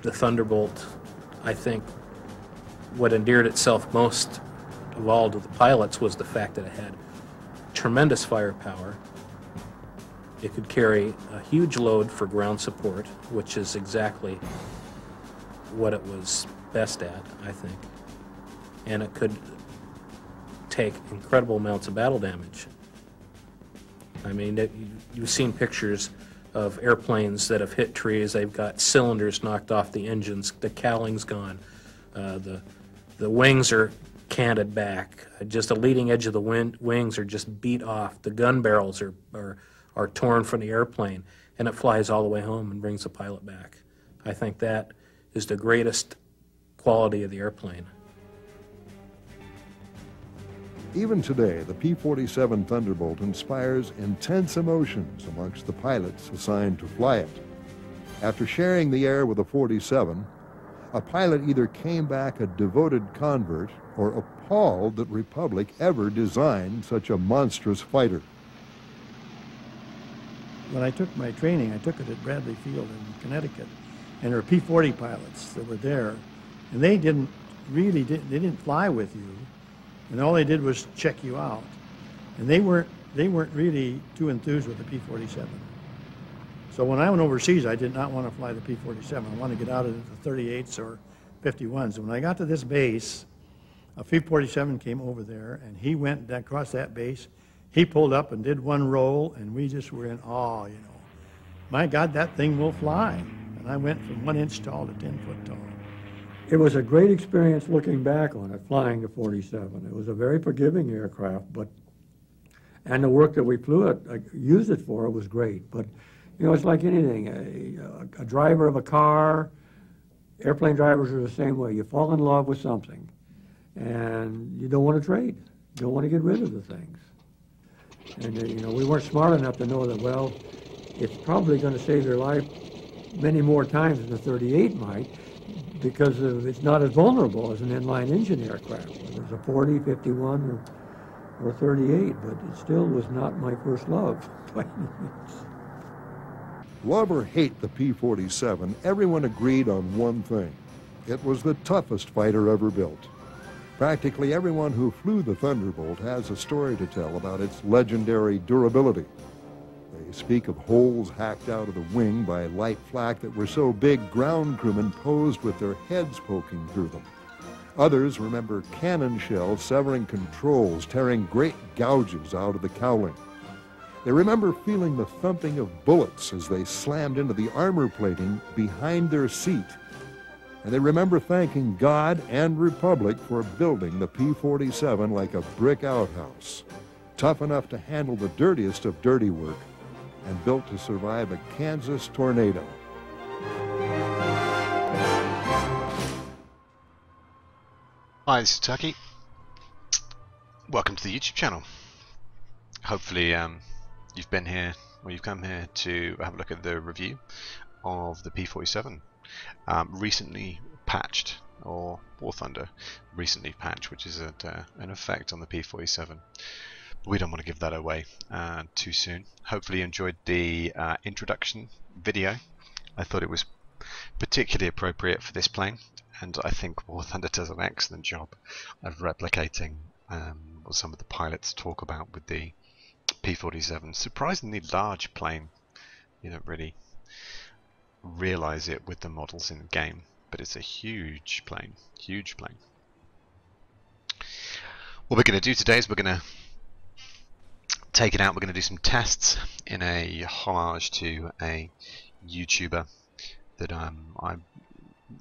the Thunderbolt, I think what endeared itself most of all to the pilots was the fact that it had tremendous firepower. It could carry a huge load for ground support, which is exactly what it was best at, I think. And it could take incredible amounts of battle damage. I mean, you've seen pictures of airplanes that have hit trees. They've got cylinders knocked off the engines. The cowling's gone. The wings are canted back. Just the leading edge of the wings are just beat off. The gun barrels are torn from the airplane, and it flies all the way home and brings the pilot back. I think that is the greatest quality of the airplane. Even today, the P-47 Thunderbolt inspires intense emotions amongst the pilots assigned to fly it. After sharing the air with a 47, a pilot either came back a devoted convert or appalled that Republic ever designed such a monstrous fighter. When I took my training, I took it at Bradley Field in Connecticut, and there were P-40 pilots that were there, and they didn't fly with you, and all they did was check you out, and they weren't really too enthused with the P-47. So when I went overseas, I did not want to fly the P-47. I wanted to get out of the 38s or 51s. And when I got to this base, a P-47 came over there, and he went across that base. He pulled up and did one roll, and we just were in awe, you know. My God, that thing will fly. And I went from 1 inch tall to 10 foot tall. It was a great experience looking back on it, flying the 47. It was a very forgiving aircraft, and the work that we flew it, used it for, it was great. But, you know, it's like anything. A driver of a car, airplane drivers are the same way. You fall in love with something, and you don't want to trade. You don't want to get rid of the things. And, you know, we weren't smart enough to know that, well, it's probably going to save their life many more times than the 38 might, because it's not as vulnerable as an inline engine aircraft, whether it's a 40, 51, or 38, but it still was not my first love. Love or hate the P-47, everyone agreed on one thing. It was the toughest fighter ever built. Practically everyone who flew the Thunderbolt has a story to tell about its legendary durability. They speak of holes hacked out of the wing by light flak that were so big ground crewmen posed with their heads poking through them. Others remember cannon shells severing controls, tearing great gouges out of the cowling. They remember feeling the thumping of bullets as they slammed into the armor plating behind their seat. And they remember thanking God and Republic for building the P-47 like a brick outhouse, tough enough to handle the dirtiest of dirty work, and built to survive a Kansas tornado. Hi, this is Turkey. Welcome to the YouTube channel. Hopefully you've been here, or you've come here to have a look at the review of the P-47. Recently patched, or War Thunder recently patched, which is an effect on the P-47. We don't want to give that away too soon. Hopefully you enjoyed the introduction video. I thought it was particularly appropriate for this plane, and I think War Thunder does an excellent job of replicating what some of the pilots talk about with the P-47. Surprisingly large plane. You don't really realize it with the models in the game, but it's a huge plane. Huge plane. What we're going to do today is we're going to take it out. We're going to do some tests in a homage to a YouTuber that I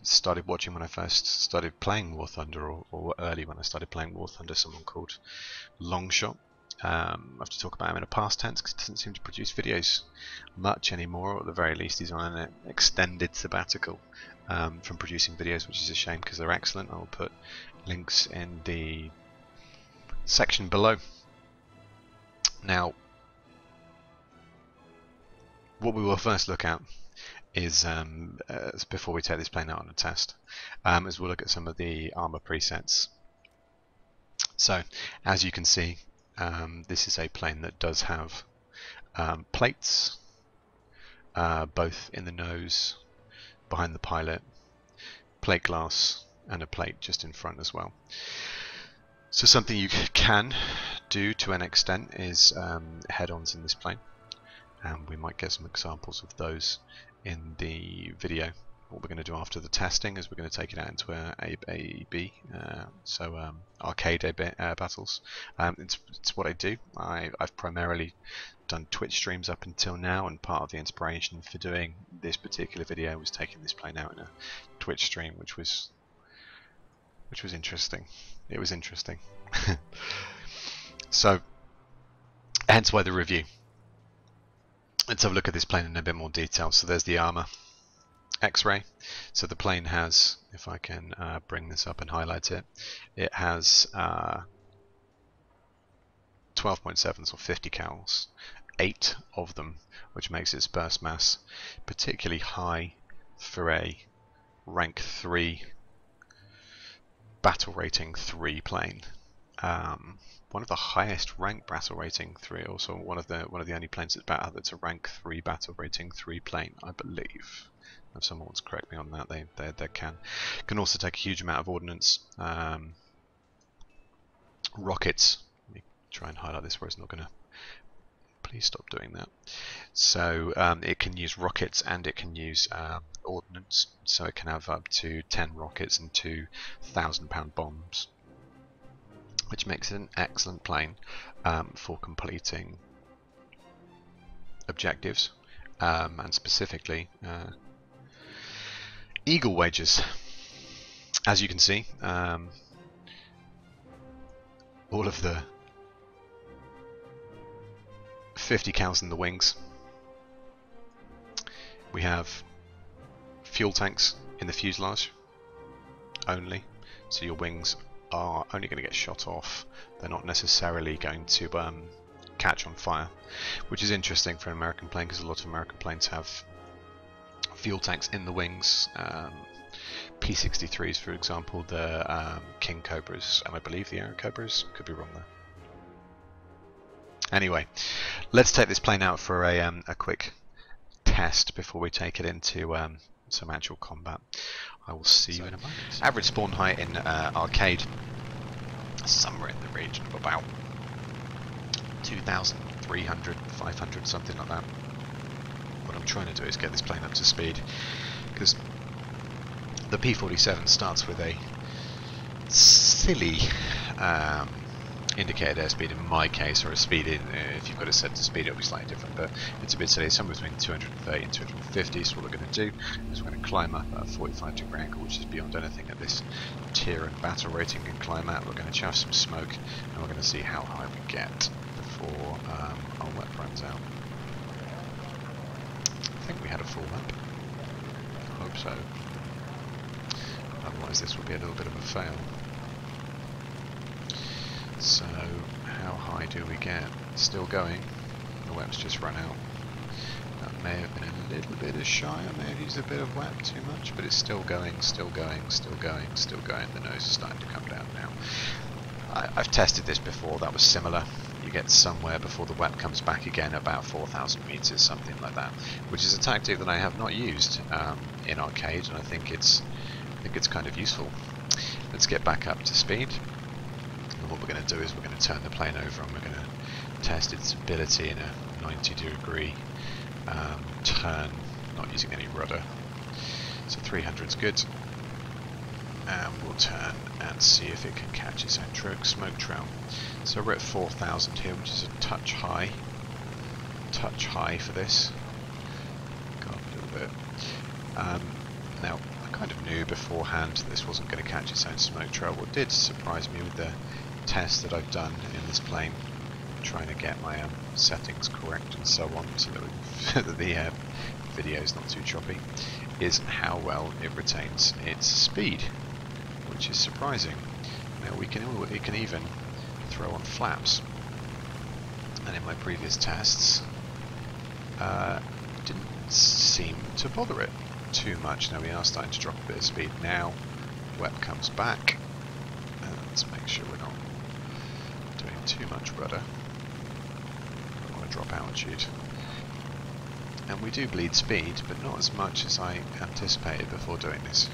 started watching when I first started playing War Thunder, or early when I started playing War Thunder, someone called Longshot. I have to talk about him in a past tense because he doesn't seem to produce videos much anymore, or at the very least he's on an extended sabbatical from producing videos, which is a shame because they're excellent. I'll put links in the section below. Now, what we will first look at is, before we take this plane out on a test, is we'll look at some of the armor presets. So, as you can see, this is a plane that does have plates, both in the nose, behind the pilot, plate glass and a plate just in front as well. So something you can do to an extent is head-ons in this plane, and we might get some examples of those in the video. What we're going to do after the testing is we're going to take it out into AAB, arcade battles. It's what I do. I've primarily done Twitch streams up until now, and part of the inspiration for doing this particular video was taking this plane out in a Twitch stream, which was interesting. It was interesting. So, hence why the review. Let's have a look at this plane in a bit more detail. So there's the armor. X-ray. So the plane has, if I can bring this up and highlight it, it has 12.7s or 50 cals, 8 of them, which makes its burst mass particularly high for a rank 3 battle rating 3 plane. One of the highest rank battle rating 3, also one of the only planes that's a rank 3 battle rating 3 plane, I believe. If someone wants to correct me on that, they can also take a huge amount of ordnance. Rockets. Let me try and highlight this where it's not going to. Please stop doing that. So it can use rockets and it can use ordnance. So it can have up to 10 rockets and 2 1,000-pound bombs, which makes it an excellent plane for completing objectives, and specifically Eagle wages. As you can see, all of the 50 cals in the wings. We have fuel tanks in the fuselage only, so your wings are only going to get shot off. They're not necessarily going to catch on fire, which is interesting for an American plane, because a lot of American planes have fuel tanks in the wings. P-63s, for example, the King Cobras, and I believe the Aero Cobras, could be wrong there. Anyway, let's take this plane out for a quick test before we take it into some actual combat. I will see you in a moment. Average spawn height in arcade, somewhere in the region of about 2,300, 500, something like that. What I'm trying to do is get this plane up to speed, because the P-47 starts with a silly indicated airspeed in my case, or a speed in, if you've got it set to speed it'll be slightly different, but it's a bit silly, somewhere between 230 and 250. So what we're going to do is we're going to climb up at a 45-degree angle, which is beyond anything at this tier and battle rating can climb at. We're going to chaff some smoke, and we're going to see how high we get before our web runs out. I think we had a full map. I hope so. Otherwise this will be a little bit of a fail. So, how high do we get? Still going. The web's just run out. That may have been a little bit of shy. I may have used a bit of web too much, but it's still going, still going, still going, still going. The nose is starting to come down now. I've tested this before. That was similar. You get somewhere before the web comes back again, about 4,000 meters, something like that, which is a tactic that I have not used in arcade, and I think it's kind of useful. Let's get back up to speed. And what we're going to do is we're going to turn the plane over and we're going to test its ability in a 90-degree turn, not using any rudder. So 300 is good, and we'll turn and see if it can catch its own smoke trail. So we're at 4,000 here, which is a touch high for this. Got a little bit. Now, I kind of knew beforehand that this wasn't going to catch its own smoke trail. What did surprise me with the tests that I've done in this plane, trying to get my settings correct and so on, so that the video is not too choppy, is how well it retains its speed, which is surprising. Now it can even throw on flaps, and in my previous tests didn't seem to bother it too much. Now we are starting to drop a bit of speed now. Web comes back, and let's make sure we're not doing too much rudder. Don't want to drop altitude. And we do bleed speed, but not as much as I anticipated before doing this.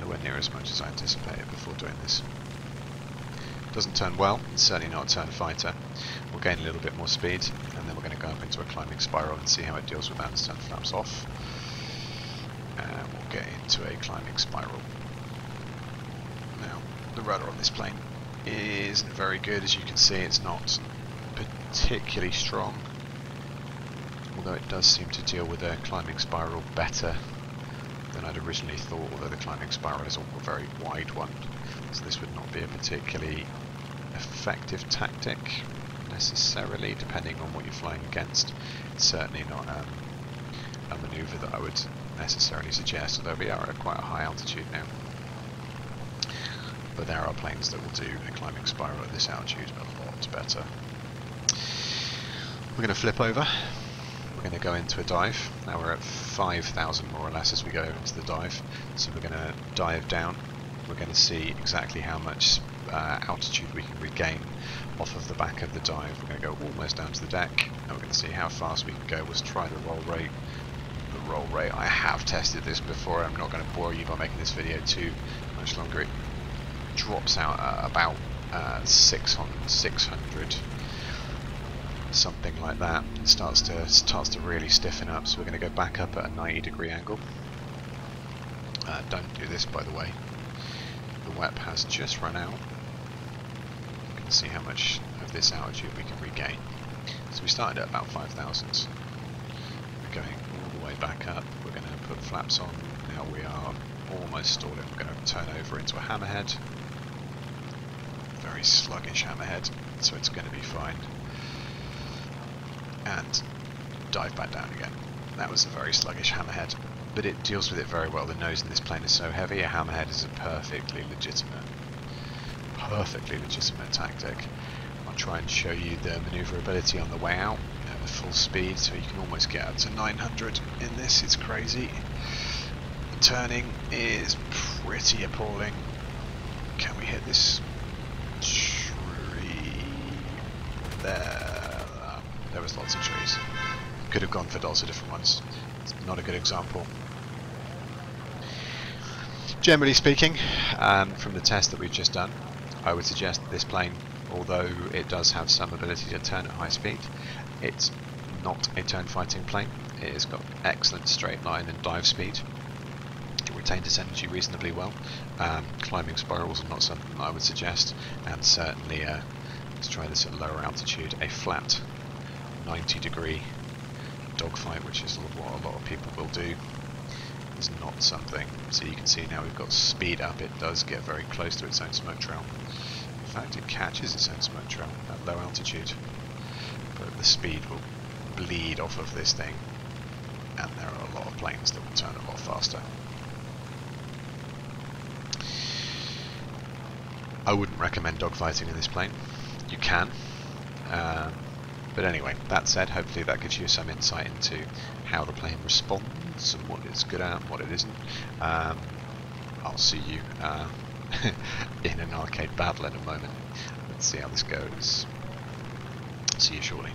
nowhere near as much as I anticipated before doing this. Doesn't turn well, it's certainly not a turn fighter. We'll gain a little bit more speed, and then we're going to go up into a climbing spiral and see how it deals with that and turn flaps off. And we'll get into a climbing spiral. Now, the rudder on this plane isn't very good, as you can see. It's not particularly strong, although it does seem to deal with a climbing spiral better than I'd originally thought, although the climbing spiral is a very wide one, so this would not be a particularly effective tactic necessarily, depending on what you're flying against. It's certainly not a manoeuvre that I would necessarily suggest, although we are at quite a high altitude now. But there are planes that will do a climbing spiral at this altitude a lot better. We're going to flip over. We're going to go into a dive. Now we're at 5,000 more or less as we go into the dive. So we're going to dive down. We're going to see exactly how much altitude we can regain off of the back of the dive. We're going to go almost down to the deck, and we're going to see how fast we can go. Let's try the roll rate. The roll rate, I have tested this before. I'm not going to bore you by making this video too much longer. It drops out at about 600, something like that. It starts to really stiffen up. So we're going to go back up at a 90-degree angle. Don't do this, by the way. The WEP has just run out. You can see how much of this altitude we can regain. So we started at about 5,000. We're going all the way back up. We're going to put flaps on. Now we are almost stalling. We're going to turn over into a hammerhead. Very sluggish hammerhead, so it's going to be fine. And dive back down again. That was a very sluggish hammerhead, but it deals with it very well. The nose in this plane is so heavy, a hammerhead is a perfectly legitimate tactic. I'll try and show you the manoeuvrability on the way out at full speed, so you can almost get up to 900 in this. It's crazy. The turning is pretty appalling. Can we hit this tree? There was lots of trees. Could have gone for lots of different ones. It's not a good example. Generally speaking, from the test that we've just done, I would suggest that this plane, although it does have some ability to turn at high speed, it's not a turn fighting plane. It has got excellent straight line and dive speed. It retained its energy reasonably well. Climbing spirals are not something I would suggest, and certainly let's try this at lower altitude. A flat 90-degree dogfight, which is what a lot of people will do, is not something. So you can see now we've got speed up. It does get very close to its own smoke trail. In fact, it catches its own smoke trail at low altitude, but the speed will bleed off of this thing, and there are a lot of planes that will turn a lot faster. I wouldn't recommend dogfighting in this plane. You can, but anyway, that said, hopefully that gives you some insight into how the plane responds and what it's good at and what it isn't. I'll see you in an arcade battle in a moment. Let's see how this goes. See you shortly.